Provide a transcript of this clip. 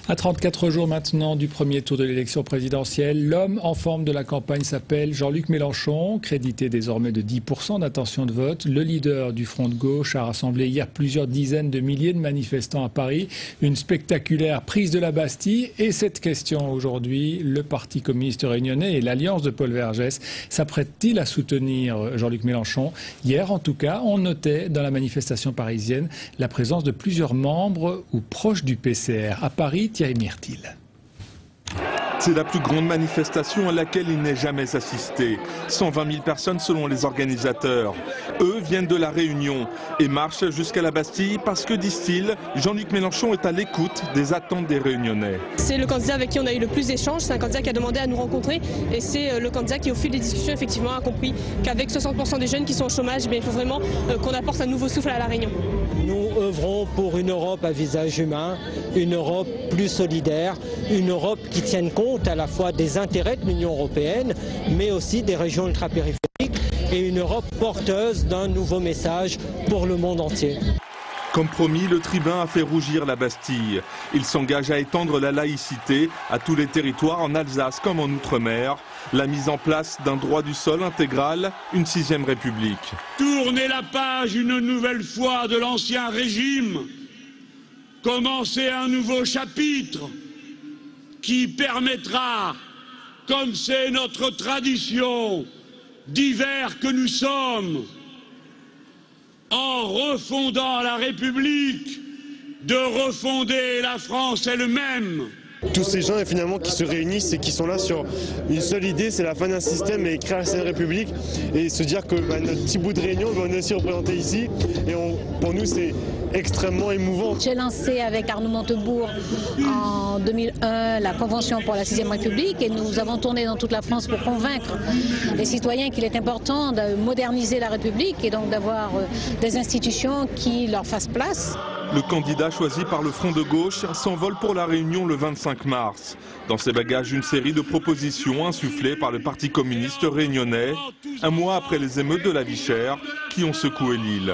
À 34 jours maintenant du premier tour de l'élection présidentielle, l'homme en forme de la campagne s'appelle Jean-Luc Mélenchon, crédité désormais de 10% d'intention de vote. Le leader du Front de gauche a rassemblé hier plusieurs dizaines de milliers de manifestants à Paris. Une spectaculaire prise de la Bastille. Et cette question aujourd'hui, le Parti communiste réunionnais et l'Alliance de Paul Vergès s'apprêtent-ils à soutenir Jean-Luc Mélenchon? Hier, en tout cas, on notait dans la manifestation parisienne la présence de plusieurs membres ou proches du PCR. À Paris, Thierry Mirtil. C'est la plus grande manifestation à laquelle il n'est jamais assisté. 120 000 personnes selon les organisateurs. Eux viennent de La Réunion et marchent jusqu'à la Bastille parce que, disent-ils, Jean-Luc Mélenchon est à l'écoute des attentes des Réunionnais. C'est le candidat avec qui on a eu le plus d'échanges, c'est un candidat qui a demandé à nous rencontrer et c'est le candidat qui, au fil des discussions, effectivement, a compris qu'avec 60% des jeunes qui sont au chômage, il faut vraiment qu'on apporte un nouveau souffle à La Réunion. Nous œuvrons pour une Europe à visage humain, une Europe plus solidaire, une Europe qui tienne compte à la fois des intérêts de l'Union européenne, mais aussi des régions ultrapériphériques, et une Europe porteuse d'un nouveau message pour le monde entier. Comme promis, le tribun a fait rougir la Bastille. Il s'engage à étendre la laïcité à tous les territoires en Alsace comme en Outre-mer. La mise en place d'un droit du sol intégral, une 6e République. Tournez la page une nouvelle fois de l'ancien régime. Commencez un nouveau chapitre qui permettra, comme c'est notre tradition, divers que nous sommes, en refondant la République, de refonder la France elle-même. Tous ces gens finalement qui se réunissent et qui sont là sur une seule idée, c'est la fin d'un système et créer une république et se dire que notre petit bout de Réunion, on est aussi représenté ici et pour nous c'est extrêmement émouvant. J'ai lancé avec Arnaud Montebourg en 2001 la Convention pour la 6e République et nous avons tourné dans toute la France pour convaincre les citoyens qu'il est important de moderniser la République et donc d'avoir des institutions qui leur fassent place. Le candidat choisi par le Front de gauche s'envole pour La Réunion le 25 mars. Dans ses bagages, une série de propositions insufflées par le Parti communiste réunionnais, un mois après les émeutes de la Vichère qui ont secoué l'île.